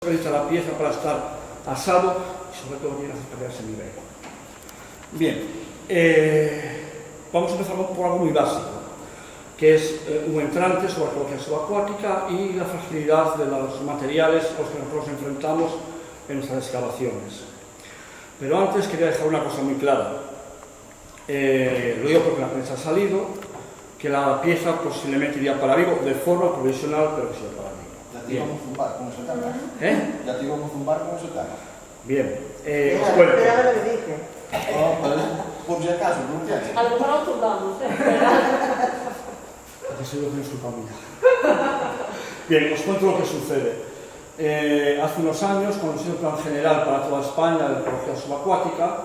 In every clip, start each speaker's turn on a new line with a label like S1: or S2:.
S1: organiza la pieza para estar a salvo y sobre todo bien hacer carreras en nivel. Bien, vamos a empezar por algo muy básico, que es un entrante sobre arqueología subacuática y la fragilidad de los materiales a los que nosotros nos enfrentamos en nuestras excavaciones. Pero antes quería dejar una cosa muy clara. Lo digo porque la prensa ha salido, que la pieza posiblemente iría para Vigo de forma provisional, pero que sí para Vigo.
S2: Ya te íbamos a zumbar con ese tema. Ya te íbamos a zumbar con ese tema.
S1: Bien,
S3: Espera,
S1: os cuento.
S3: espera lo que dije.
S2: Por si acaso, no te haces.
S4: A lo mejor lo tumbamos,
S1: Ha sido que es culpa mía. Bien, os cuento lo que sucede. Hace unos años, cuando se hizo el plan general para toda España de arqueología subacuática,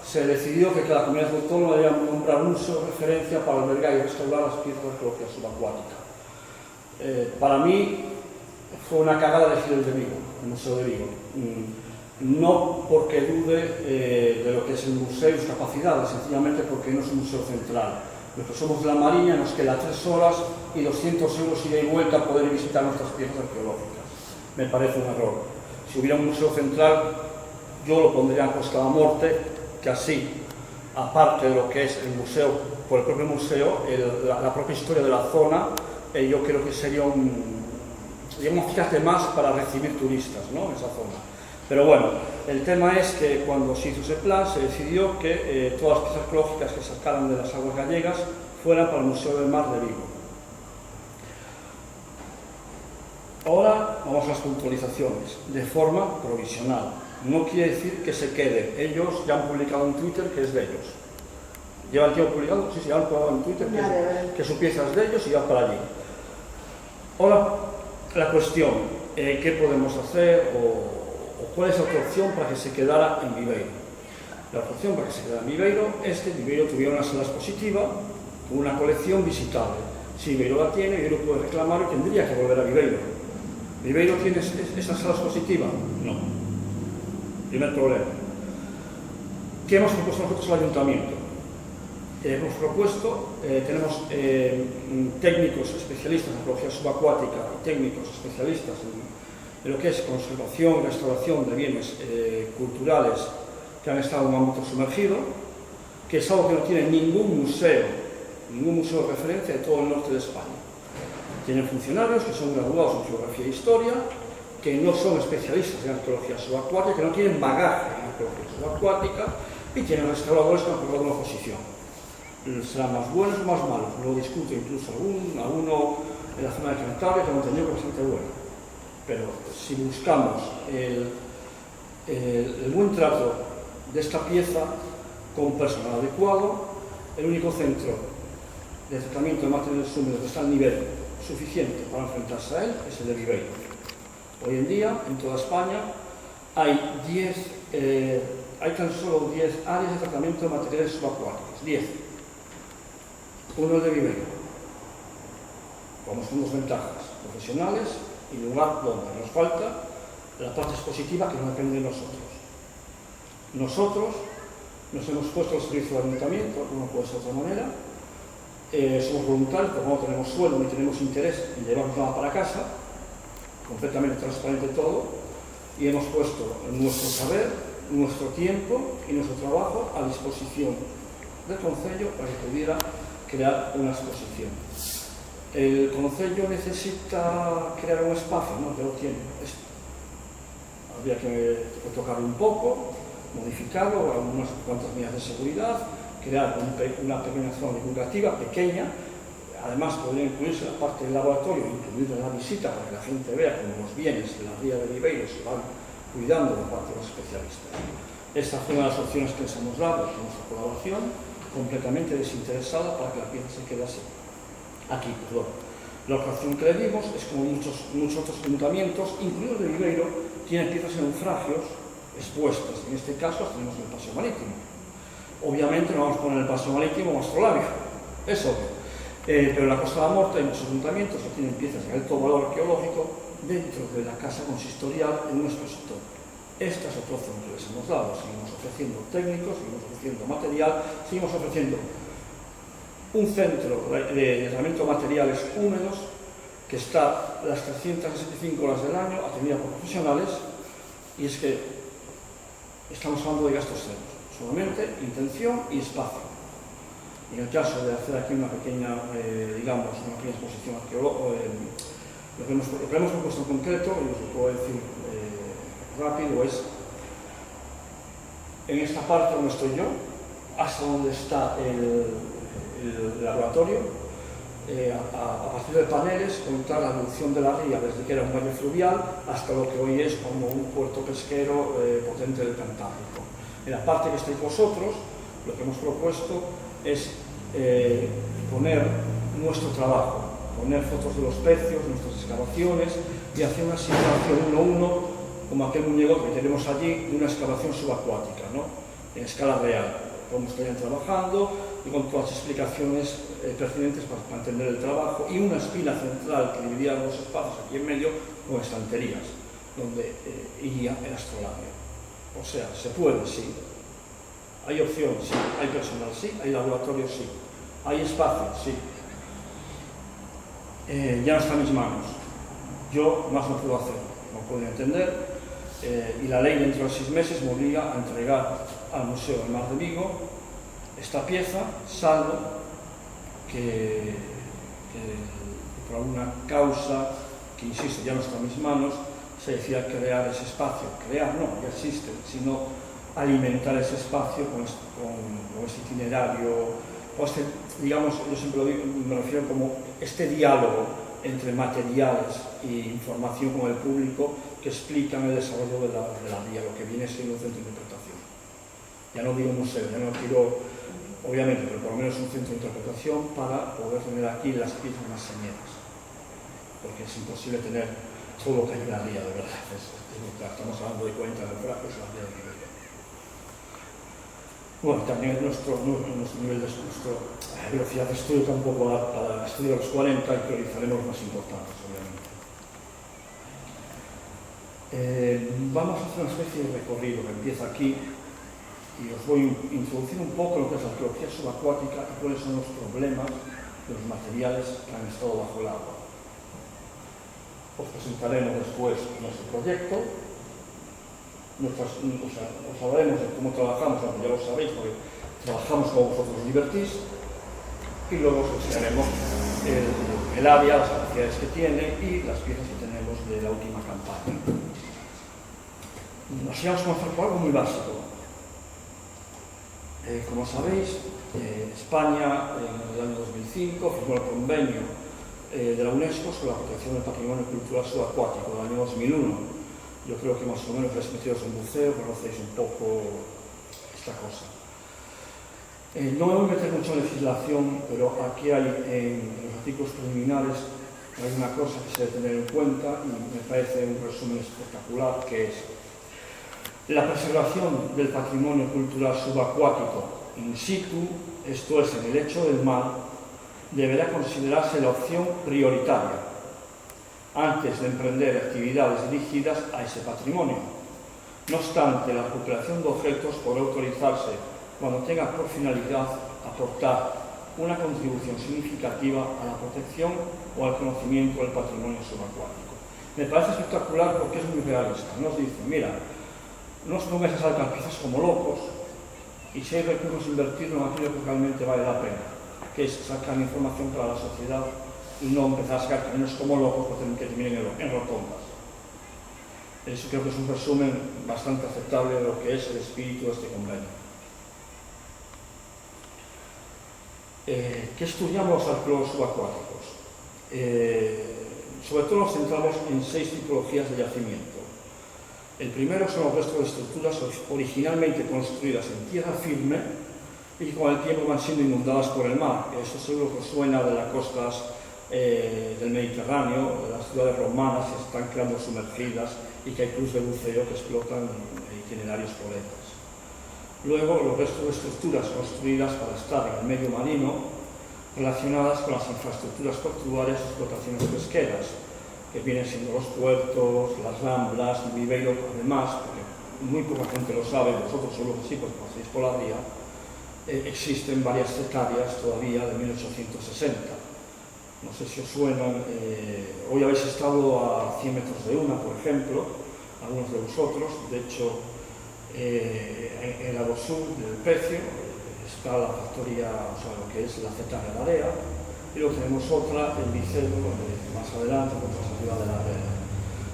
S1: se decidió que cada comunidad autónoma debía nombrar un museo de referencia para albergar y restaurar las piezas de arqueología subacuática. Para mí fue una cagada elegir el de Vigo, el Museo de Vigo. No porque dude de lo que es el museo y sus capacidades, sencillamente porque no es un museo central. Los que somos de la Mariña nos queda 3 horas y 200 euros ida y vuelta a poder visitar nuestras piezas arqueológicas. Me parece un error. Si hubiera un museo central, yo lo pondría en Costa da Morte, que así, aparte de lo que es el museo, por el propio museo, la propia historia de la zona, yo creo que sería un fíjate más para recibir turistas, ¿no?, en esa zona. Pero bueno, el tema es que cuando se hizo ese plan se decidió que todas las piezas arqueológicas que sacaran de las aguas gallegas fueran para el Museo del Mar de Vigo. Ahora vamos a las puntualizaciones, de forma provisional. No quiere decir que se quede. Ellos ya han publicado en Twitter que es de ellos. ¿Llevan tiempo publicado? Sí, ya han publicado en Twitter que su pieza es de ellos y va para allí. Ahora, la cuestión, ¿qué podemos hacer o cuál es la otra opción para que se quedara en Viveiro? La otra opción para que se quedara en Viveiro es que Viveiro tuviera una sala expositiva con una colección visitable. Si Viveiro la tiene, Viveiro puede reclamar y tendría que volver a Viveiro. ¿Viveiro tiene esa sala expositiva? No. Primer problema. ¿Qué hemos propuesto nosotros al ayuntamiento? Hemos propuesto, tenemos técnicos especialistas en arqueología subacuática y técnicos especialistas en lo que es conservación y restauración de bienes culturales que han estado en un ámbito sumergido, que es algo que no tiene ningún museo de referencia de todo el norte de España. Tienen funcionarios que son graduados en geografía e historia, que no son especialistas en arqueología subacuática, que no tienen bagaje en arqueología subacuática, y tienen restauradores que han preparado una exposición. Serán más buenos o más malos, lo discute incluso alguno en la zona de Cantabria que lo entendió que es bastante bueno. Pero si buscamos el buen trato de esta pieza con personal adecuado, el único centro de tratamiento de materiales húmedos que está al nivel suficiente para enfrentarse a él es el de Viveiro. Hoy en día, en toda España, hay tan solo 10 áreas de tratamiento de materiales subacuáticos. 10. Uno es de Viveiro. Vamos con 2 ventajas profesionales y lugar donde nos falta la parte expositiva que no depende de nosotros. Nosotros nos hemos puesto al servicio del ayuntamiento, no puede ser de otra manera. Somos voluntarios, porque no tenemos sueldo ni tenemos interés en llevarnos nada para casa, completamente transparente todo, y hemos puesto nuestro saber, nuestro tiempo y nuestro trabajo a disposición del Concello para que pudiera crear una exposición. El Concello necesita crear un espacio, ¿no? Ya lo tiene. Habría que tocarlo un poco, modificarlo, algunas cuantas medidas de seguridad, crear una pequeña zona divulgativa, pequeña. Además podría incluirse la parte del laboratorio, incluir la visita para que la gente vea cómo los bienes de la ría de Viveiro se van cuidando por parte de los especialistas. Esta fue una de las opciones que les hemos dado con nuestra colaboración, completamente desinteresada para que la pieza se quede así. Aquí, perdón. La otra opción que le dimos es como muchos otros ayuntamientos, incluidos de Viveiro, tienen piezas en naufragios expuestas. En este caso las tenemos en el paseo marítimo. Obviamente no vamos a poner el paseo marítimo o astrolabio, es obvio. Pero en la Costa da Morte hay muchos ayuntamientos que tienen piezas de alto valor arqueológico dentro de la casa consistorial en nuestro sector. Esta es otra opción que les hemos dado. Seguimos ofreciendo técnicos, seguimos ofreciendo material, seguimos ofreciendo un centro de tratamiento de materiales húmedos que está las 365 horas del año atendida por profesionales, y es que estamos hablando de gastos ceros, solamente intención y espacio. En el caso de hacer aquí una pequeña, digamos, una pequeña exposición arqueológica, lo que hemos propuesto en concreto, y os lo puedo decir rápido, es en esta parte donde estoy yo, hasta donde está el laboratorio, a partir de paneles, contar la evolución de la ría desde que era un valle fluvial hasta lo que hoy es como un puerto pesquero potente del Cantábrico. En la parte que estáis vosotros, lo que hemos propuesto es poner nuestro trabajo, poner fotos de los pecios, nuestras excavaciones y hacer una simulación 1:1 como aquel muñeco que tenemos allí de una excavación subacuática, ¿no? En escala real, cómo estarían trabajando y con todas las explicaciones pertinentes para entender el trabajo, y una espina central que dividía los espacios aquí en medio con estanterías, donde iría el astrolabio. O sea, se puede, sí. Hay opción, sí. Hay personal, sí. Hay laboratorio, sí. Hay espacio, sí. Ya no está en mis manos. Yo más no puedo hacer, no puedo entender. Y la ley dentro de 6 meses me obliga a entregar al Museo del Mar de Vigo esta pieza, salvo que por alguna causa, que insisto, ya no está en mis manos, se decida crear ese espacio. Crear no, ya existe, sino alimentar ese espacio con este itinerario, o este, digamos, yo siempre lo digo, me refiero como este diálogo entre materiales e información con el público que explican el desarrollo de la ría, lo que viene siendo un centro de interpretación. Ya no digo museo, ya no quiero, obviamente, pero por lo menos un centro de interpretación para poder tener aquí las piezas más señeras, porque es imposible tener todo lo que hay en la ría, de verdad. Estamos hablando de 40 naufragios en la ría de Niveria. Bueno, también nuestro nivel de nuestra velocidad de estudio tampoco da para estudiar los 40 y priorizaremos los más importantes, obviamente. Vamos a hacer una especie de recorrido que empieza aquí y os voy a introducir un poco lo que es la arqueología subacuática y cuáles son los problemas de los materiales que han estado bajo el agua. Os presentaremos después nuestro proyecto, os hablaremos de cómo trabajamos, aunque ya lo sabéis, porque trabajamos como vosotros os divertís, y luego os enseñaremos el área, las capacidades que tiene y las piezas que tenemos de la última campaña. Nos íbamos a comenzar por algo muy básico. Como sabéis, España en el año 2005 firmó el convenio de la UNESCO sobre la protección del patrimonio cultural subacuático del año 2001. Yo creo que más o menos los metidos en buceo conocéis un poco esta cosa. No me voy a meter mucho en legislación, pero aquí hay en los artículos preliminares hay una cosa que se debe tener en cuenta y me parece un resumen espectacular, que es la preservación del patrimonio cultural subacuático in situ, esto es, en el lecho del mar, deberá considerarse la opción prioritaria antes de emprender actividades dirigidas a ese patrimonio. No obstante, la recuperación de objetos podrá autorizarse cuando tenga por finalidad aportar una contribución significativa a la protección o al conocimiento del patrimonio subacuático. Me parece espectacular porque es muy realista. Nos dice, mira, no os pongáis a sacar piezas como locos y si hay recursos invertidos en aquello que realmente vale la pena, que es sacar información para la sociedad y no empezar a sacar caminos como locos que terminen en rotondas. Eso creo que es un resumen bastante aceptable de lo que es el espíritu de este convenio. ¿Qué estudiamos los arqueólogos subacuáticos? Sobre todo nos centramos en 6 tipologías de yacimiento. El primero son los restos de estructuras originalmente construidas en tierra firme y que con el tiempo van siendo inundadas por el mar. Eso seguro que suena de las costas del Mediterráneo, de las ciudades romanas que se están quedando sumergidas y que hay clubes de buceo que explotan itinerarios por ellas. Luego, los restos de estructuras construidas para estar en el medio marino relacionadas con las infraestructuras portuarias y explotaciones pesqueras, que vienen siendo los puertos, las ramblas, el viveiro. Además, porque muy poca gente lo sabe, vosotros solo sí, porque paséis por la ría, existen varias cetarias todavía de 1860. No sé si os suenan, hoy habéis estado a 100 metros de una, por ejemplo, algunos de vosotros. De hecho, en la sur del Pecio está la factoría, o sea, lo que es la Z de la Area, y luego tenemos otra en Vicedo, más adelante, por la ciudad de la Area.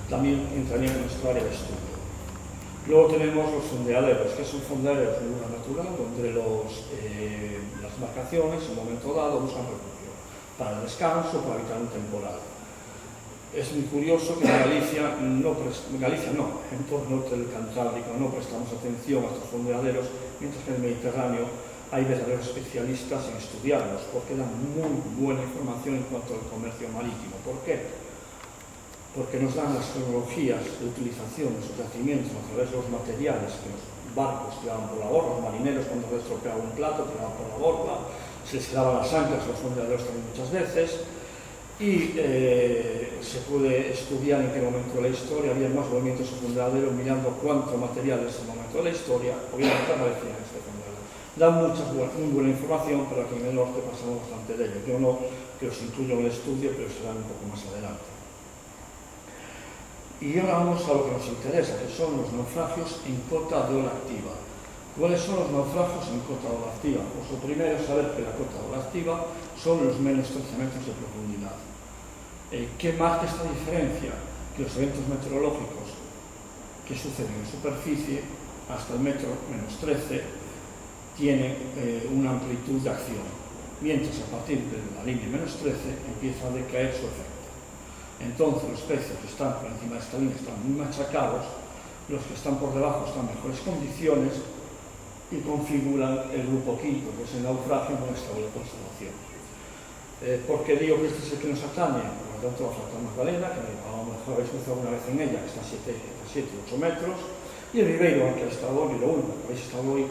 S1: También entraría en nuestro área de estudio. Luego tenemos los fondeaderos, que son fondeaderos de luna natural, donde las embarcaciones, en un momento dado, buscan refugio para el descanso, para evitar un temporal. Es muy curioso que en Galicia en todo el norte del Cantábrico, no prestamos atención a estos fondeaderos, mientras que en el Mediterráneo hay verdaderos especialistas en estudiarlos, porque dan muy buena información en cuanto al comercio marítimo. ¿Por qué? Porque nos dan las tecnologías de utilización de sus yacimientos a través de los materiales que los barcos tiraban por la borda, los marineros cuando se estropeaba un plato tiraban por la borda, se les quedaban las anclas, los fondeaderos también muchas veces, y se puede estudiar en qué momento de la historia había más movimientos en fondeadero, mirando cuánto material en ese momento de la historia obviamente aparecía en este fondeadero. Dan muy buena información, pero aquí en el norte pasamos bastante de ello. Yo no que os incluyo en el estudio, pero será un poco más adelante. Y ahora vamos a lo que nos interesa, que son los naufragios en cota de ola activa. ¿Cuáles son los naufragios en cota de ola activa? Pues lo primero es saber que la cota de ola activa son los menos 13 metros de profundidad. ¿Qué marca esta diferencia? Que los eventos meteorológicos que suceden en superficie hasta el metro menos 13 tienen una amplitud de acción, mientras a partir de la línea menos 13 empieza a decaer su efecto. Entonces los peces que están por encima de esta línea están muy machacados, los que están por debajo están en mejores condiciones y configuran el grupo quinto, que es el naufragio con estable conservación. ¿Por qué digo que este es el que nos atañe? Por lo tanto, la Fractal Magdalena, que a lo mejor habéis cruzado una vez en ella, que está a 7 u 8 metros, y el Ribeiro, al que habéis estado hoy, y lo único que habéis estado hoy,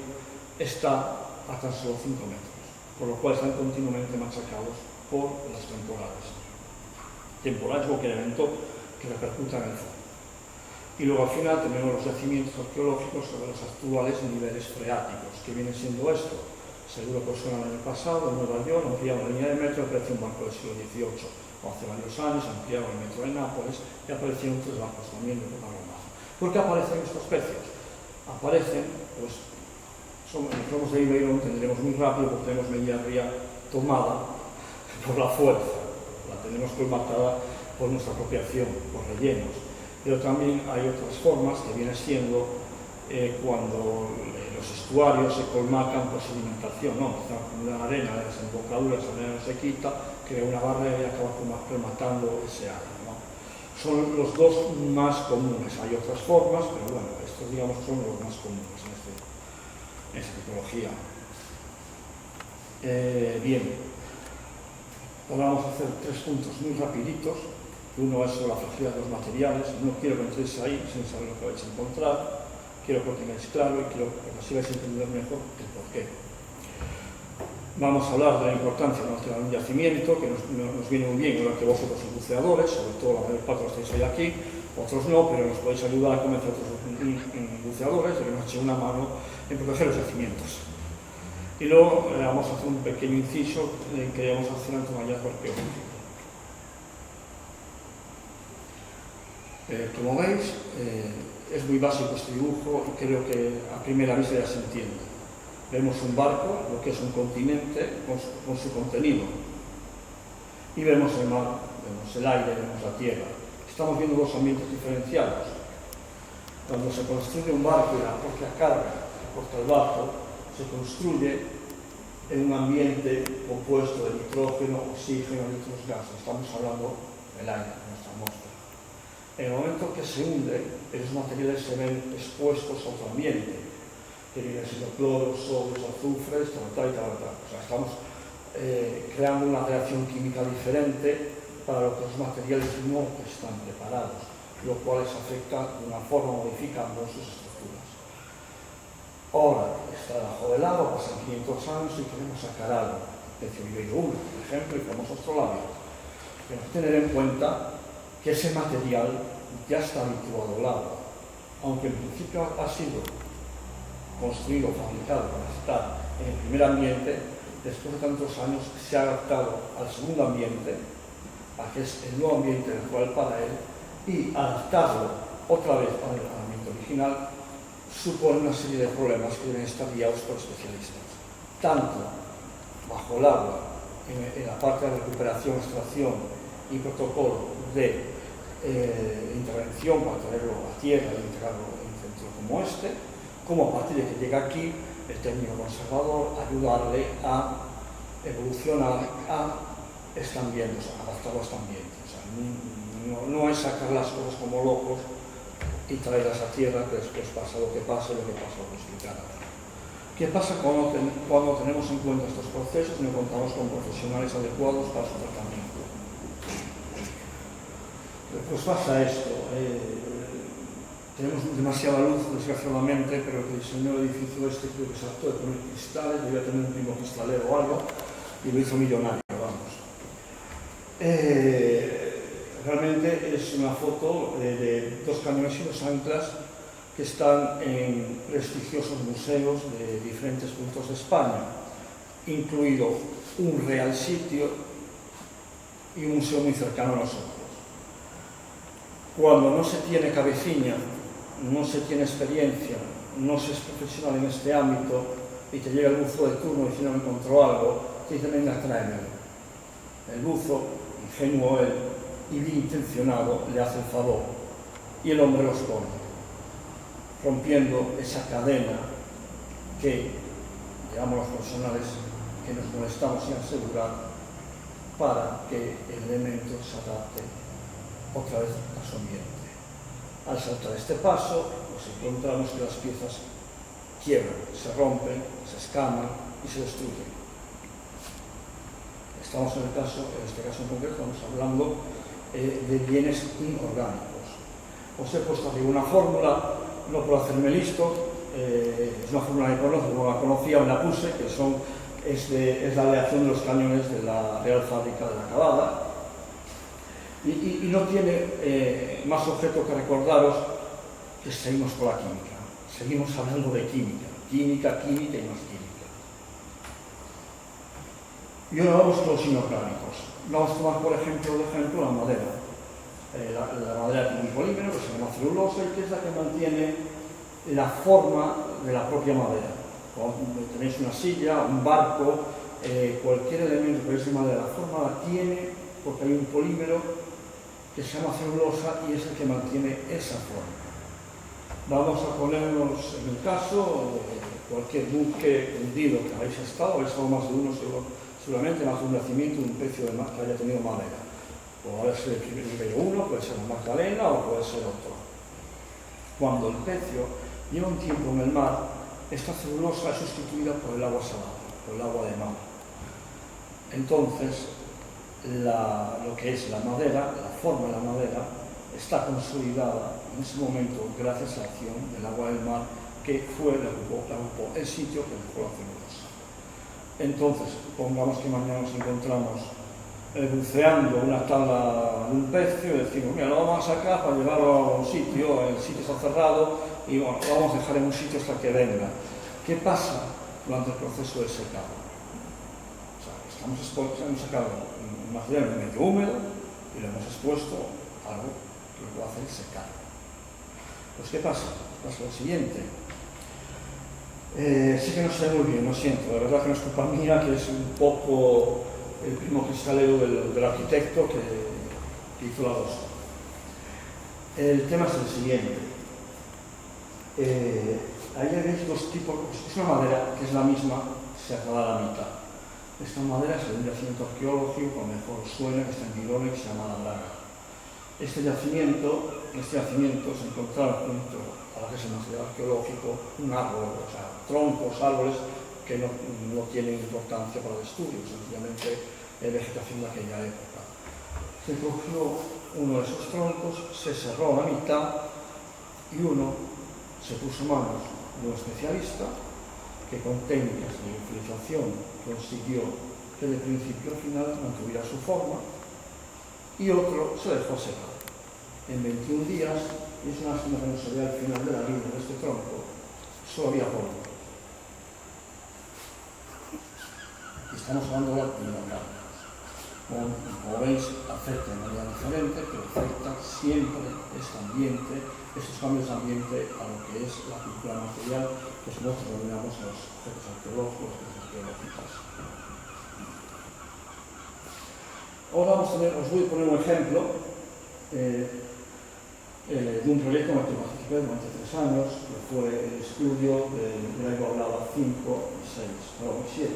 S1: está a tan solo 5 metros, por lo cual están continuamente machacados por las temporales o cualquier evento que repercuta en el fondo. Y luego al final tenemos los yacimientos arqueológicos sobre los actuales niveles freáticos. ¿Qué viene siendo esto? Seguro que os suena el año pasado, en Nueva York ampliaron la línea de metro, apareció un barco del siglo XVIII, o hace varios años ampliaron el metro de Nápoles y aparecieron 3 barcos también de época romana. ¿Por qué aparecen estos pecios? Aparecen, pues, los lomos de Ribeiro tendremos muy rápido porque tenemos media ría tomada por la fuerza, la tenemos colmatada por nuestra apropiación, por rellenos. Pero también hay otras formas que viene siendo cuando los estuarios se colmacan por sedimentación, ¿no? Está una arena de desembocadura, esa arena no se quita, crea una barrera y acaba colmatando ese área, ¿no? Son los dos más comunes. Hay otras formas, pero bueno, estos digamos son los más comunes en esta tipología. Bien, ahora vamos a hacer 3 puntos muy rapiditos. Uno es sobre la fragilidad de los materiales. No quiero que entréis ahí sin saber lo que vais a encontrar. Quiero que lo tengáis claro y quiero que así vais a entender mejor el porqué. Vamos a hablar de la importancia de nuestro yacimiento, que nos viene muy bien igual que vosotros los buceadores, sobre todo la mayor parte los estáis hoy aquí, otros no, pero nos podéis ayudar a convencer a otros buceadores de que nos echen una mano en proteger los yacimientos. Y luego vamos a hacer un pequeño inciso que vamos a hacer ante un hallazgo arqueológico. Como veis, es muy básico este dibujo y creo que a primera vista ya se entiende. Vemos un barco, lo que es un continente, con su contenido. Y vemos el mar, vemos el aire, vemos la tierra. Estamos viendo 2 ambientes diferenciados. Cuando se construye un barco y la propia carga que porta el barco, se construye en un ambiente compuesto de nitrógeno, oxígeno y otros gases. Estamos hablando del aire, de nuestra atmósfera. En el momento que se hunde, esos materiales se ven expuestos a otro ambiente, que vienen siendo cloros, sodio, azufres, tal. O sea, estamos creando una reacción química diferente para lo que los materiales no están preparados, lo cual les afecta de una forma modificando sus estructuras. Ahora, está debajo del agua, pasan 500 años y queremos sacar algo. Pecio Ribeiro 1, por ejemplo, y como astrolabio. Tenemos que tener en cuenta que ese material ya está habituado al agua, aunque en principio ha sido construido, fabricado para estar en el primer ambiente, después de tantos años se ha adaptado al segundo ambiente, a que es el nuevo ambiente natural para él y adaptarlo otra vez al ambiente original supone una serie de problemas que deben estar guiados por especialistas, tanto bajo el agua, en la parte de recuperación, extracción y protocolo de intervención para traerlo a tierra y integrarlo en un centro como este, como a partir de que llega aquí el técnico conservador, ayudarle a evolucionar a este ambiente, o sea, adaptarlo a este ambiente. O sea, no es sacar las cosas como locos y traerlas a tierra, que después pasa lo que pasa y lo que pasa lo que explicará. ¿Qué pasa cuando tenemos en cuenta estos procesos y no contamos con profesionales adecuados para su tratamiento? Pues pasa esto. Tenemos demasiada luz, desgraciadamente, pero el que diseñó el edificio este creo que se adaptó de poner cristales, debía tener un primo cristalero o algo, y lo hizo millonario, vamos. Realmente es una foto de dos cañones y dos anclas que están en prestigiosos museos de diferentes puntos de España, incluido un Real Sitio y un museo muy cercano a nosotros. Cuando no se tiene cabecilla, no se tiene experiencia, no se es profesional en este ámbito y te llega el buzo de turno y si no encontró algo, te dicen venga, tráemelo. El buzo, ingenuo él y bien intencionado, le hace el favor y el hombre los pone, rompiendo esa cadena que llevamos los profesionales que nos molestamos en asegurar para que el elemento se adapte otra vez a su ambiente. Al saltar este paso, nos encontramos que las piezas quiebran, se rompen, se escaman y se destruyen. Estamos en este caso en concreto, estamos hablando de bienes inorgánicos. Os he puesto aquí una fórmula, no por hacerme listo, es una fórmula que conozco, no la conocía, me la puse, que es la aleación de los cañones de la Real Fábrica de la Cavada. Y no tiene más objeto que recordaros que seguimos por la química. Seguimos hablando de química y más química. Y ahora vamos con los inorgánicos. Vamos a tomar, por ejemplo, la madera. La madera tiene un polímero que se llama celulosa y que es la que mantiene la forma de la propia madera. Cuando tenéis una silla, un barco, cualquier elemento que es de madera, la forma la tiene porque hay un polímero que se llama celulosa y es el que mantiene esa forma. Vamos a ponernos en el caso de cualquier buque hundido que habéis estado más de uno seguramente, más de un nacimiento, un pecio de mar que haya tenido madera. Puede ser el primer uno, puede ser la Magdalena o puede ser otro. Cuando el pecio lleva un tiempo en el mar, esta celulosa es sustituida por el agua salada, por el agua de mar. Entonces, lo que es la madera, la forma de la madera, está consolidada en ese momento gracias a la acción del agua del mar que la ocupó el sitio que dejó la celulosa. Entonces, pongamos que mañana nos encontramos buceando una tabla de un pecio y decimos, mira, lo vamos a sacar para llevarlo a un sitio, el sitio está cerrado y bueno, lo vamos a dejar en un sitio hasta que venga. ¿Qué pasa durante el proceso de secado? O sea, hemos sacado un material medio húmedo y lo hemos expuesto a algo que lo puede hacer secar. Pues ¿qué pasa? Pasa lo siguiente. Sí que no sé muy bien, lo siento, la verdad que no es culpa mía, que es un poco el primo cristalero del arquitecto que hizo la losa. El tema es el siguiente. Ahí veis dos tipos, es una madera que es la misma cerrada a la mitad. Esta madera es de un yacimiento arqueológico, mejor suena, que está en Girona y que se llama La Draga. Este yacimiento se encontraba junto a lo que es el material arqueológico, un árbol, o sea, troncos, árboles que no tienen importancia para el estudio, sencillamente vegetación de aquella época. Se cogió uno de esos troncos, se cerró a la mitad y uno se puso en manos de un especialista que con técnicas de infiltración consiguió que de principio a final mantuviera su forma y otro se dejó secar. En 21 días, y es una lástima que no se vea al final de la línea de este tronco, solo había polvo. Y estamos hablando de inorgánicos, con como veis, afecta de manera diferente, pero afecta siempre este ambiente, estos cambios de ambiente a lo que es la cultura material, que nosotros denominamos los objetos arqueológicos, las arqueológicas. Ahora os voy a poner un ejemplo de un proyecto en el que participé durante 3 años, que fue el estudio de la igualada 5 y 6, perdón, 7.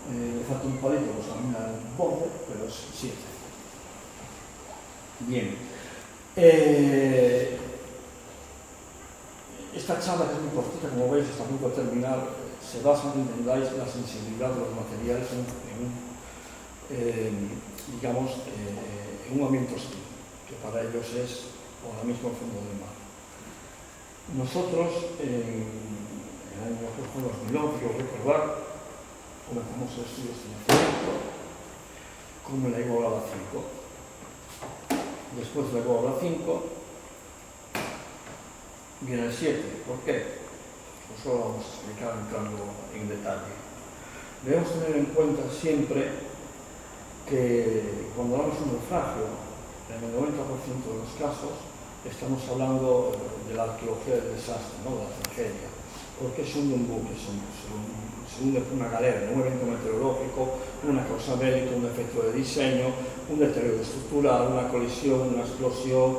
S1: Le falta un palito, pues a mí el borde, pero es 7. Bien. Esta charla, que es muy cortita, como veis, está a punto de terminar, se basa en que entendáis la sensibilidad de los materiales digamos, en un ambiente hostil, que para ellos es ahora mismo el fondo del mar. Nosotros, en el año 2011, quiero recordar, comenzamos el estudio de financiamiento con la igualada 5. Después de la igualada 5 viene el 7. ¿Por qué? Pues lo vamos a explicar entrando en detalle. Debemos tener en cuenta siempre que cuando hablamos de un naufragio, en el 90% de los casos estamos hablando de la arqueología del desastre, ¿no? De la tragedia. ¿Por qué se hunde un buque? Se hunde una galera, un evento meteorológico, una causa bélica, un defecto de diseño, un deterioro estructural, una colisión, una explosión,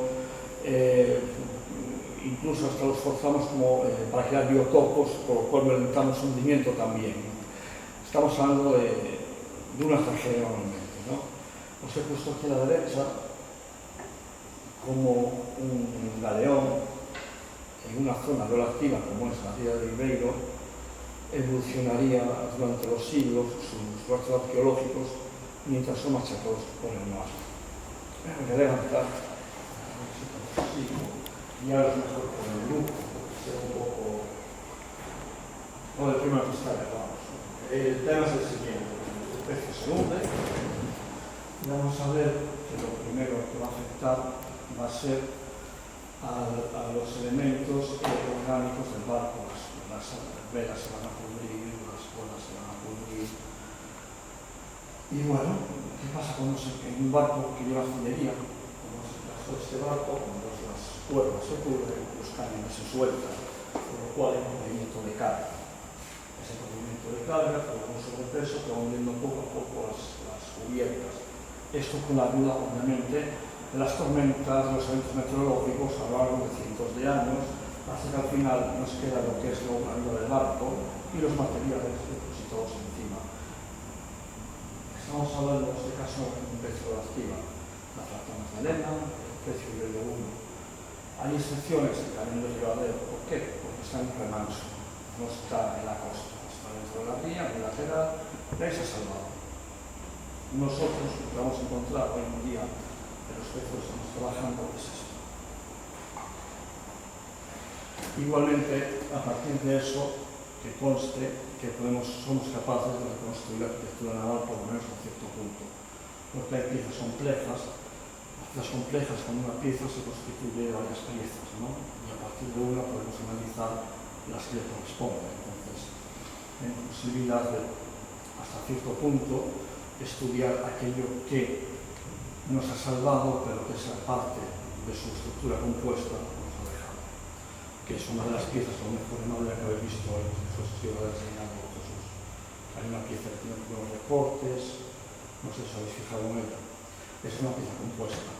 S1: incluso hasta los forzamos como, para crear biotopos, por lo cual violentamos su hundimiento también. Estamos hablando de una tragedia normalmente, ¿no? Os he puesto aquí a la derecha como un galeón en una zona relativa como es la ría de Ribeiro evolucionaría durante los siglos sus restos arqueológicos mientras son machacados por el mar. Voy a levantar y ahora es mejor con el grupo, sea un poco... No, el primer pista, vamos. El tema es el siguiente. El precio se hunde. Vamos a ver que lo primero que va a afectar va a ser a los elementos orgánicos del barco. Las velas se van a pudrir, las cuerdas se van a pudrir. Y bueno, ¿qué pasa cuando en un barco que lleva artillería, como es el caso de este barco, cuando las cuerdas se pudren, los cañones se sueltan, por lo cual hay un movimiento de carga. Ese movimiento de carga, por un sobrepeso, que va hundiendo poco a poco las cubiertas. Esto con la ayuda, obviamente, de las tormentas, de los eventos meteorológicos a lo largo de cientos de años, hasta que al final nos queda lo que es la arriba del barco y los materiales depositados encima. Estamos hablando en este caso de un precio relativa. La Plata Magdalena, el precio del de 1. Hay excepciones del camino del Ribadeo. ¿Por qué? Porque está en remanso, no está en la costa, está dentro de la ría, en la lateral, y ahí se ha salvado. Nosotros lo que vamos a encontrar hoy en día de los precios que estamos trabajando es esto. Igualmente, a partir de eso, que conste que somos capaces de reconstruir la arquitectura naval por lo menos a cierto punto. Porque hay piezas complejas, cuando una pieza se constituye de varias piezas, ¿no? Y a partir de una podemos analizar las que le corresponden. Entonces, hay posibilidad de, hasta cierto punto, estudiar aquello que nos ha salvado, pero que esa parte de su estructura compuesta nos ha dejado. Que es una de las piezas, a lo mejor no que habéis visto en los estudios de enseñanza de Jesús. Hay una pieza que tiene unos recortes, no sé si habéis fijado en ella. Es una pieza compuesta.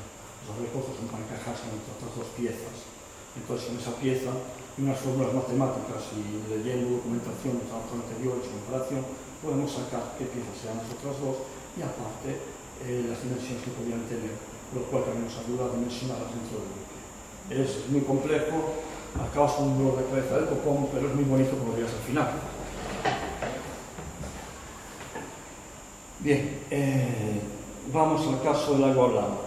S1: Los recortes son para encajarse entre otras dos piezas. Entonces, en esa pieza, unas fórmulas matemáticas y leyendo documentación de trabajos anteriores o comparación, podemos sacar qué piezas sean las otras dos y aparte las dimensiones que podrían tener, lo cual también nos ayuda a dimensionarlas dentro del buque. Es muy complejo, acabas con un dolor de cabeza del copón, pero es muy bonito como verías al final. Bien, vamos al caso del agua blanda.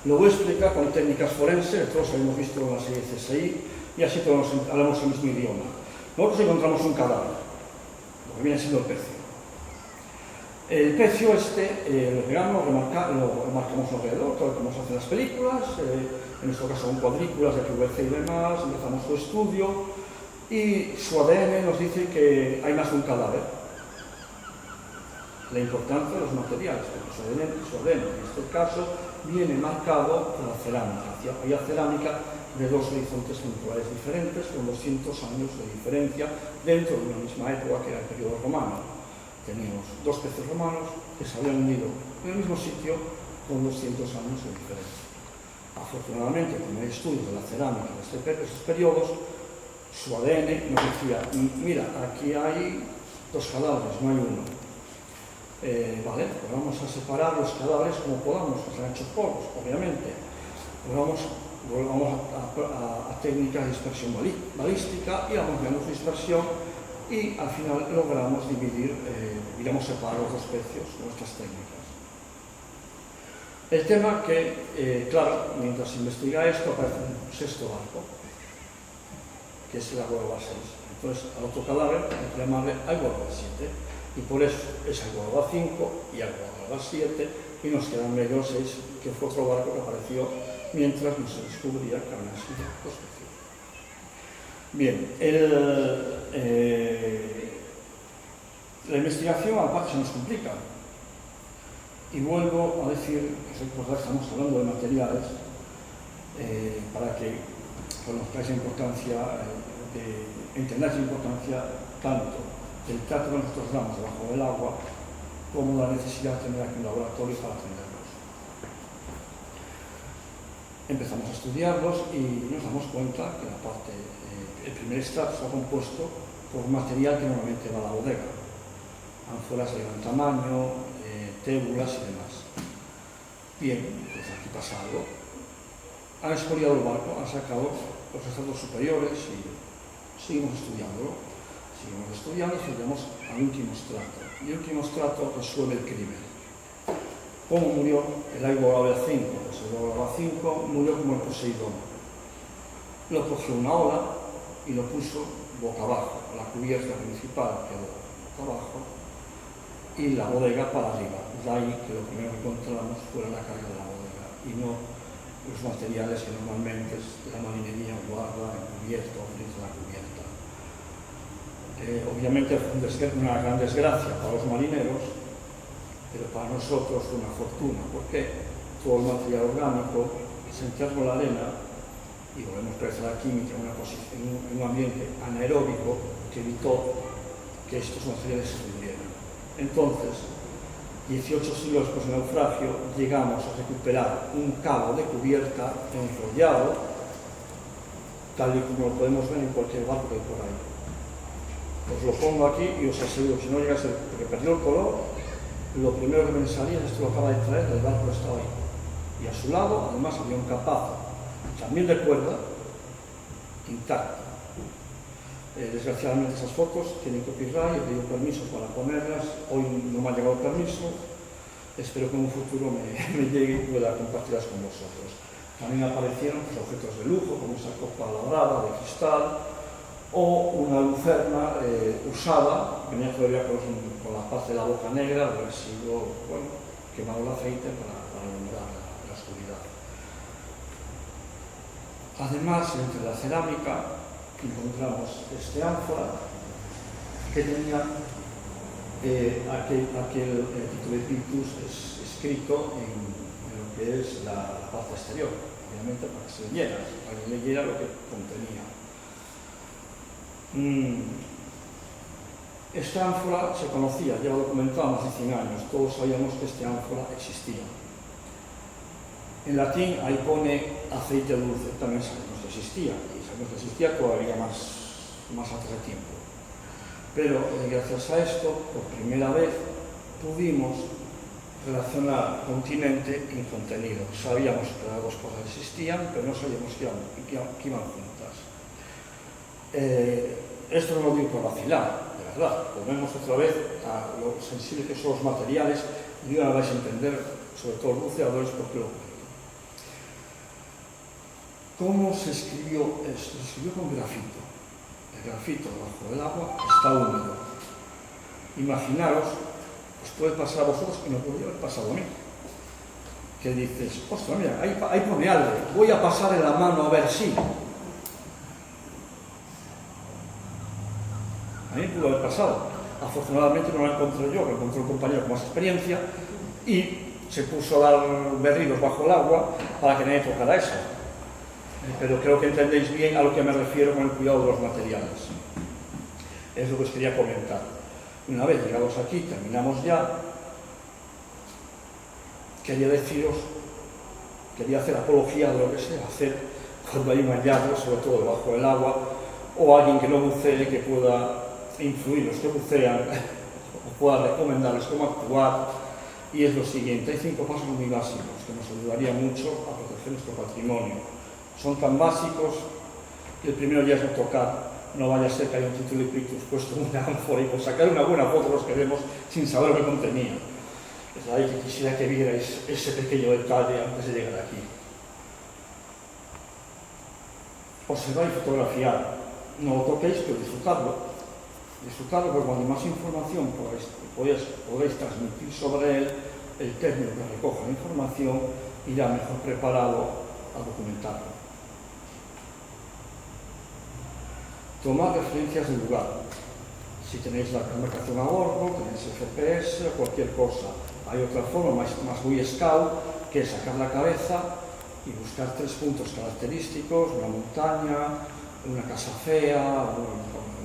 S1: Lo voy a explicar con técnicas forenses, todos hemos visto en la serie CSI, y así todos hablamos el mismo idioma. Nosotros encontramos un cadáver, lo que viene siendo el pecio. El pecio lo remarcamos alrededor, tal como se hace en las películas, en nuestro caso con cuadrículas de PVC y demás, empezamos su estudio, y su ADN nos dice que hay más de un cadáver. la importancia de los materiales, porque su ADN en este caso viene marcado por la cerámica. Había cerámica de dos horizontes temporales diferentes, con 200 años de diferencia dentro de una misma época que era el periodo romano. Teníamos dos peces romanos que se habían unido en el mismo sitio con 200 años de diferencia. Afortunadamente, con el estudio de la cerámica de esos periodos, su ADN nos decía, mira, aquí hay dos cadáveres, no hay uno. Vale, pues vamos a separar los cadáveres como podamos, que se han hecho polvos, obviamente. Pues vamos a técnicas de dispersión balística y vamos viendo su dispersión y al final logramos dividir, separar los dos especios con nuestras técnicas. El tema que, claro, mientras se investiga esto aparece un sexto barco, que es el Agorba 6. Entonces al otro cadáver hay que llamarle Agorba 7 y por eso es Agorba 5 y Agorba 7 y nos quedan medio 6, que fue otro barco que apareció mientras no se descubría que habían sido dos especies. Bien, la investigación aparte se nos complica. Y vuelvo a decir, recordad, estamos hablando de materiales, para que conozcáis la importancia, entendáis la importancia tanto del trato que nosotros damos debajo del agua, como la necesidad de tener aquí un laboratorio para atenderlos. Empezamos a estudiarlos y nos damos cuenta que el primer estrato está compuesto por material que normalmente va a la bodega, ánforas de gran tamaño, tébulas y demás. Bien, pues aquí pasa algo. Han expoliado el barco, han sacado los estratos superiores y seguimos estudiándolo. Estudiamos al último estrato. Y el último estrato resuelve el crimen. ¿Cómo murió el Agorba 5? Pues el Agorba 5 murió como el Poseidón. Lo cogió una ola y lo puso boca abajo. La cubierta principal quedó boca abajo y la bodega para arriba. De ahí que lo primero que encontramos fuera la carga de la bodega y no los materiales que normalmente la marinería guarda en cubierta o dentro de la cubierta. Obviamente fue una gran desgracia para los marineros, pero para nosotros fue una fortuna, porque todo el material orgánico se enterró en la arena y volvemos a la química en un ambiente anaeróbico que evitó que estos materiales se pudrieran. Entonces, 18 siglos después del naufragio, llegamos a recuperar un cabo de cubierta enrollado, tal y como lo podemos ver en cualquier barco que hay por ahí. Os lo pongo aquí y os aseguro, si no llega a ser porque perdió el color, lo primero que pensaría es esto lo acaba de traer del barco que estaba ahí. Y a su lado, además, había un capazo, también de cuerda, intacto. Desgraciadamente esas fotos tienen copyright, he pedido permiso para ponerlas, hoy no me ha llegado el permiso, espero que en un futuro me llegue y pueda compartirlas con vosotros. También aparecieron objetos de lujo, como esa copa labrada de cristal, o una lucerna usada, venía todavía con la parte de la boca negra, de haber sido, quemado el aceite para alumbrar la oscuridad. Además, entre la cerámica, encontramos este ánfora que tenía aquel título de Pictus escrito en lo que es la parte exterior, obviamente para que se leyera lo que contenía. Esta ánfora se conocía, ya lo comentaba, más de 100 años, todos sabíamos que este ánfora existía. En latín ahí pone aceite dulce, también sabemos que existía. Nos existía todavía más antes de tiempo. Pero gracias a esto, por primera vez, pudimos relacionar continente y contenido. Sabíamos que las dos cosas existían, pero no sabíamos que iban juntas. Esto no lo digo por vacilar, de verdad. Volvemos otra vez a lo sensible que son los materiales y ahora vais a entender, sobre todo los buceadores, por qué lo cuento. ¿Cómo se escribió esto? Se escribió con grafito. El grafito debajo del agua está húmedo. Imaginaros, os puede pasar a vosotros y no podría haber pasado a mí. Que dices, ostras, mira, ahí pone algo, voy a pasar en la mano a ver si. A mí me pudo haber pasado. Afortunadamente no la encontré yo, lo encontró un compañero con más experiencia y se puso a dar berridos bajo el agua para que nadie tocara eso. Pero creo que entendéis bien a lo que me refiero con el cuidado de los materiales. Es lo que os quería comentar. Una vez llegados aquí, terminamos ya, quería deciros, quería hacer apología de lo que sea hacer cuando hay un hallazgo, sobre todo debajo del agua, o alguien que no bucee, que pueda influir los que bucean, o pueda recomendarles cómo actuar, y es lo siguiente: hay 5 pasos muy básicos que nos ayudarían mucho a proteger nuestro patrimonio. Son tan básicos que el primero ya es no tocar, no vaya a ser que haya un título ictus puesto en una ánfora y por sacar una buena foto los que vemos sin saber lo que contenía. Es ahí que quisiera que vierais ese pequeño detalle antes de llegar aquí. Observar y fotografiar. No lo toquéis, pero disfrutadlo. Disfrutadlo, porque cuando más información podéis transmitir sobre él, el técnico que recoja la información irá mejor preparado a documentarlo. Tomar referencias del lugar. Si tenéis la embarcación a bordo, tenéis el GPS o cualquier cosa. Hay otra forma más Boy Scout, que es sacar la cabeza y buscar 3 puntos característicos: una montaña, una casa fea,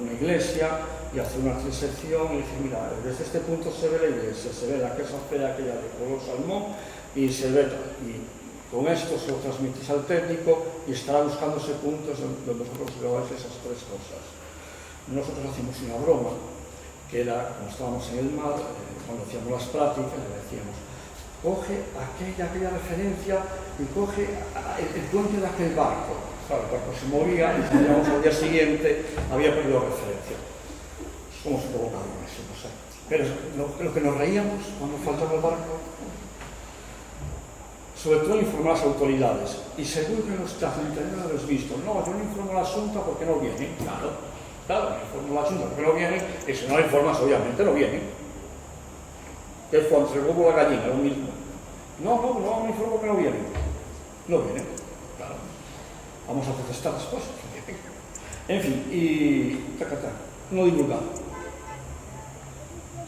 S1: una iglesia, y hacer una transección y decir: mira, desde este punto se ve la iglesia, se ve la casa fea aquella de color salmón y se ve tal. Y con esto se lo transmitís al técnico y estará buscando ese punto donde vosotros veáis esas 3 cosas. Nosotros hacemos una broma, que era, cuando estábamos en el mar, cuando hacíamos las prácticas, le decíamos: coge aquella referencia y coge el puente de aquel barco. Claro, el barco se movía y teníamos al día siguiente, había perdido referencia. Somos un poco cabrones, no sé. Pero lo que nos reíamos cuando faltaba el barco, sobre todo informar a las autoridades. Y seguro que los chats en internet lo habéis visto. No, yo no informo a la Asunta porque no vienen. Claro, no informo a la Asunta porque no vienen, y si no la informas, obviamente no vienen. Es cuando se huevo la gallina, lo mismo. No informo porque no vienen. No vienen, claro. Vamos a protestar las cosas. En fin, no divulgar.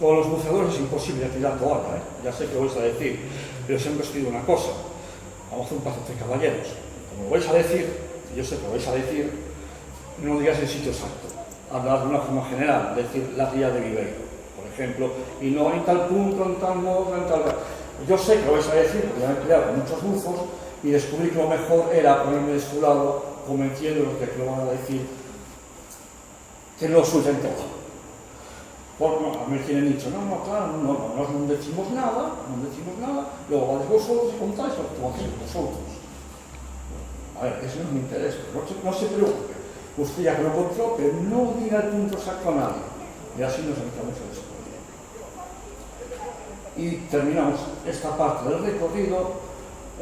S1: Con los buceadores es imposible tirar toalla, ya sé que lo vais a decir, pero siempre os pido una cosa: vamos a hacer un paso entre caballeros. Como lo vais a decir, yo sé que lo vais a decir, no digáis el sitio exacto, hablar de una forma general, decir la ría de Viveiro, por ejemplo, y no en tal punto, en tal modo, en tal... Yo sé que lo vais a decir, porque ya me he peleado con muchos buzos y descubrí que lo mejor era ponerme de su lado, convenciéndolos de que lo van a decir, que no lo suelten todo. Porque a mí tienen dicho: claro, no decimos nada, luego vais vosotros y contáis lo que hacéis vosotros. A ver, eso no es mi interés, no se preocupe. Usted ya que lo encontró, pero no diga el punto exacto a nadie. Y así nos evitamos el descubrimiento. Y terminamos esta parte del recorrido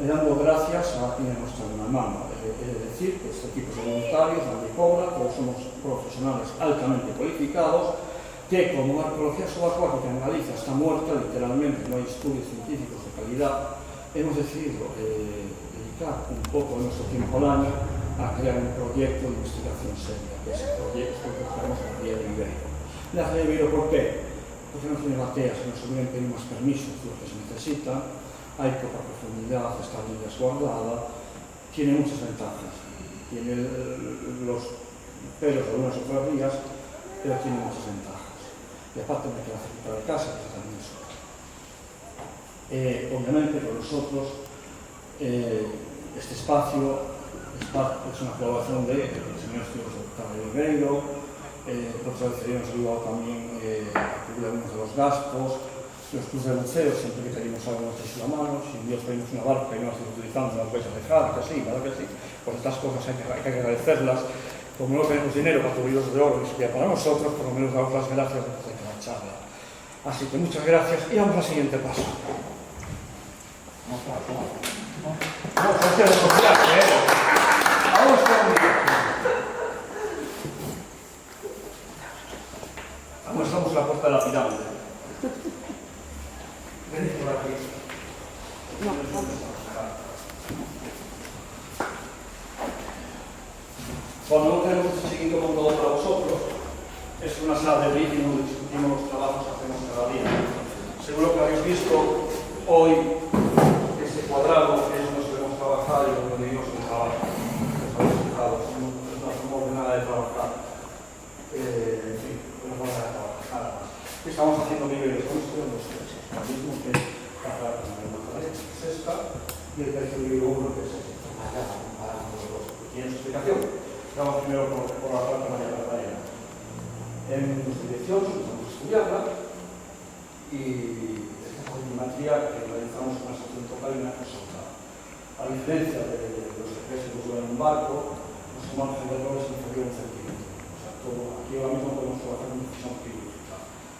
S1: dando gracias a quienes nos traen una mano. Es decir, que este equipo de voluntarios, nadie cobra, todos somos profesionales altamente cualificados, que como la arqueología subacuática en Galicia está muerta, literalmente no hay estudios científicos de calidad, hemos decidido dedicar un poco de nuestro tiempo al año a crear un proyecto de investigación seria, que es el proyecto que llamamos la Ría de Viveiro. La Ría de Viveiro, ¿por qué? Porque no tiene bateas, no se deben pedir más permisos de lo que se necesita, hay poca profundidad, está bien resguardada, tiene muchas ventajas, tiene los pelos de algunas otras rías, pero tiene muchas ventajas. Y aparte me queda cerca de casa, que también es otra. Obviamente con nosotros este espacio es una colaboración del señor Estudios de Viveiro, otra vez nos ha ayudado también a cubrir algunos de los gastos, los clubes de buceo, siempre que pedimos algo nos echáis la mano, si un día pedimos una barca y no la estamos utilizando, nos vais a dejar, que sí, ¿verdad que sí? Pues estas cosas hay que agradecerlas. Como no tenemos dinero para cubrirlos de oro, ni siquiera para nosotros, por lo menos damos las gracias después de la charla. Así que muchas gracias y vamos al siguiente paso. Vamos, estamos en la puerta de la pirámide. Venid por aquí. Cuando no tenemos este chiquito montado para vosotros, es una sala de briefing donde discutimos los trabajos Según lo que habéis visto, hoy este cuadrado es donde solemos trabajar y donde vivimos el trabajo. Os habéis fijado, es una forma ordenada de trabajar. En fin, una forma de trabajar, nada más. ¿Qué estamos haciendo niveles? Estamos estudiando los precios. Lo mismo que la plata de Magdalena, que es esta, y el precio de Libro, que es este. ¿Tiene su explicación? Vamos primero por la plata de Magdalena. En nuestra dirección empezamos a estudiarla y esta geometría que realizamos con la estación Tocalina es soltada. A diferencia de los que se usan en un barco, nuestro margen de error es inferior a un centímetro. O sea, aquí ahora mismo podemos trabajar con precisión quirúrgica.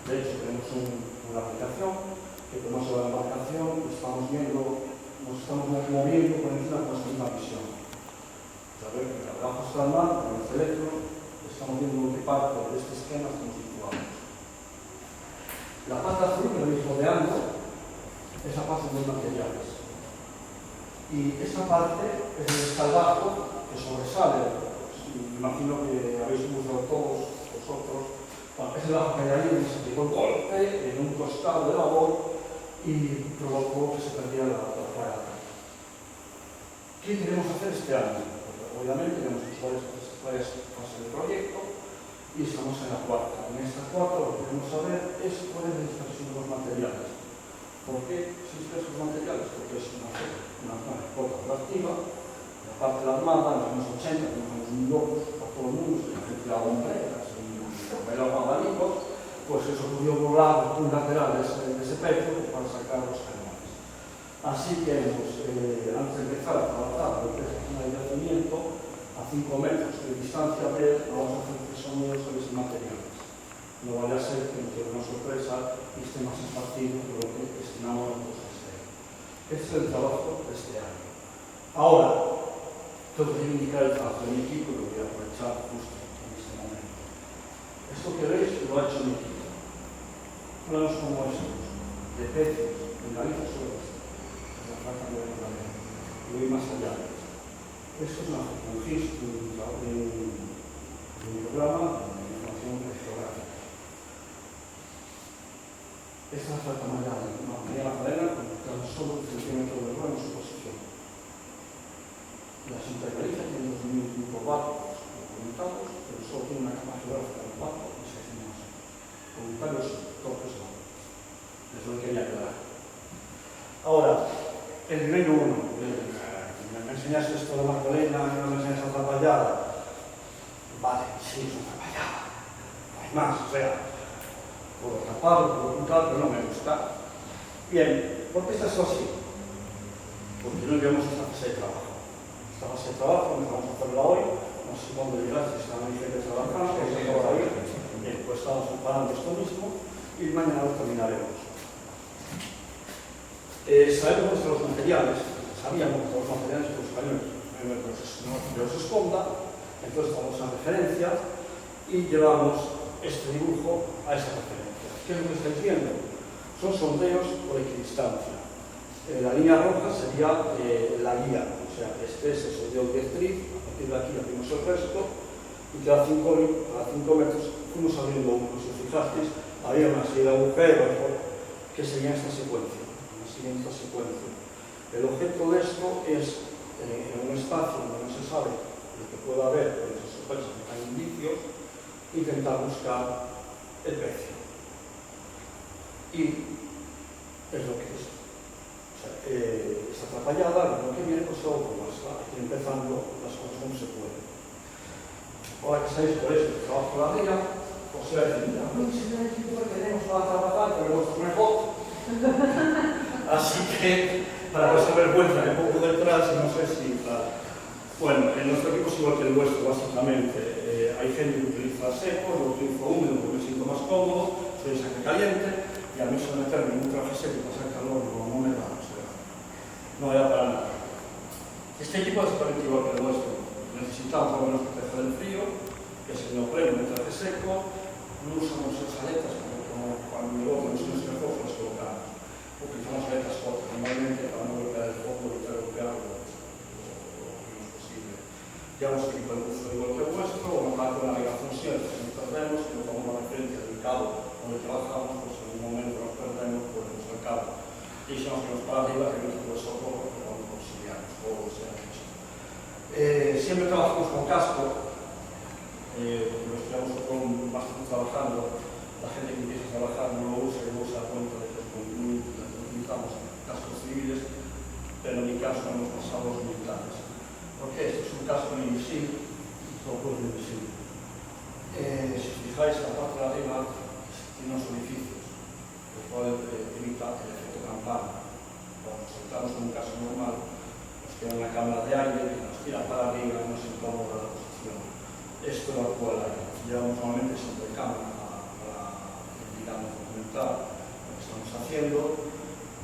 S1: De hecho, tenemos una aplicación que como se va la embarcación, estamos viendo, nos estamos moviendo por encima con nuestra misma visión. Saber que abajo está el mar, con el teléfono, estamos viendo qué parte de este esquema estamos situando. La parte azul que veis rodeando es la parte de los materiales. Y esta parte es el escaldajo que sobresale. Me imagino que habéis usado todos vosotros. Bueno, es el ajo que hay ahí, donde se pegó el golpe en un costado de la voz y provocó que se perdiera la fragata. ¿Qué queremos hacer este año? Porque obviamente tenemos varias fases del proyecto y estamos en la cuarta. En esta cuarta lo que queremos saber es cuál es la dispersión de los materiales. ¿Por qué se dispersan los materiales? Porque es una cuota reactiva. La parte de la Armada, en los años 80, tenemos un locos por todo el mundo, se tiraba hombreras y bailaba abanicos, pues eso ocurrió por un lateral de ese pecho para sacar los canones. Así que antes de empezar a trabajar lo que es el yacimiento, a 5 metros de distancia de vamos a hacer sonidos sobre esos materiales. No vaya a ser que nos lleve una sorpresa y esté más impartido de lo que estimamos nosotros a ser. Este es el trabajo de este año. Ahora, tengo que indicar el trabajo de mi equipo y lo voy a aprovechar justo en este momento. Esto que veis lo ha hecho mi equipo. Planos como estos, de pecios, de narices sobre esto. Es la falta de la ley. Y voy más allá. Esto es un GIS, un programa de información geográfica. Esta es la falta mayor de María Magdalena con tan solo el centímetro de error en su posición. Las integralizas tienen 2.000 barcos documentados, pero solo tiene una capa geográfica del barco y se hacen más. Comentarios torpes no. Eso lo quería aclarar. Ahora, el nivel 1. Me enseñas esto de Magdalena y no me enseñas otra payada. Vale, sí, es una payada. No hay más, o sea, puedo taparlo, puedo ocultar, pero no me gusta. Bien, ¿por qué está esto así? Porque no llevamos esta fase de trabajo. Esta fase de trabajo, vamos a hacerla hoy, no sé cuándo llegar, si están diferentes trabajando, que se acaba de ir. Bien, pues estamos preparando esto mismo y mañana lo terminaremos. Sabemos los materiales. Sabíamos que los materiales de los cañones no los esconda, entonces damos una referencia y llevamos este dibujo a esa referencia. ¿Qué es lo que estáis viendo? Son sondeos por equidistancia. La línea roja sería la guía, o sea, este es el sondeo directriz, a partir de aquí abrimos el resto y cada 5 metros fuimos abriendo uno. Si os fijasteis, había una serie de agujeros que seguían esta secuencia. El objeto de esto es, en un espacio donde no se sabe lo que pueda haber, pero se sospecha que hay indicios, intentar buscar el precio. Y es lo que es. O sea, esta atrapallada, lo que viene, pues todo como está, aquí empezando las cosas como se pueden. Ahora que sabéis por eso, el trabajo de la ría, os voy a decir, mira, no sé el equipo que tenemos para trabajar, pero vuestro mejor. Así que, para vuestra vergüenza, un poco detrás, y no sé si... Bueno, en nuestro equipo es igual que el vuestro, básicamente. Hay gente que utiliza seco, yo utilizo húmedo porque me siento más cómodo, soy saque caliente, y a mí suele meterme en un traje seco y pasar calor, no me da, o sea, no me da para nada. Este equipo es exactamente igual que el nuestro. Necesitamos algo que proteja del frío, que es el neopreno, el traje seco, no usamos esas aletas como cuando luego nos espejo las colocamos. Utilizamos aletas cortas, normalmente para no golpear el foco, evitar golpear lo menos posible. Ya hemos equipo el curso igual que el vuestro, una parte de navegación siempre, si nos perdemos, si no tomamos la referencia del cabo donde trabajamos, pues en un momento nos perdemos, podemos menos para arriba, que no se puede socorro, pero con auxiliares, o sea, siempre trabajamos con casco, nos quedamos con bastante trabajando, la gente que empieza a trabajar no lo usa y no se da cuenta de que utilizamos cascos civiles, pero en mi caso hemos pasado los militares. Porque este es un casco invisible, todo es invisible. Si os fijáis, la parte de arriba tiene unos orificios, lo cual evita el efecto campana. Cuando nos sentamos en un caso normal, nos queda una cámara de aire que nos tira para arriba y nos incómoda la posición. Esto lo actúa el aire. Llevamos normalmente siempre cámara para documentar lo que estamos haciendo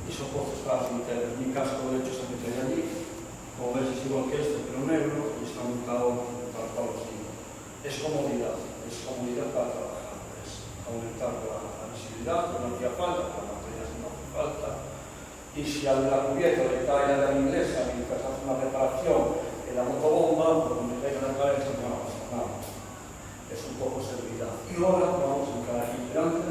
S1: y soportes para facilitar. En mi casco, de hecho, se mete allí. Como ves, es igual que este, pero negro, y está montado tal cual os digo. Es comodidad para trabajar, es aumentar la visibilidad, pero no hacía falta, con las baterías no hace falta. Y si al de la cubierta le cae la inglesa mientras hace una reparación en la motobomba, pues me pega la cabeza, no va a pasar nada. Es un poco seguridad. Y ahora vamos a entrar aquí delante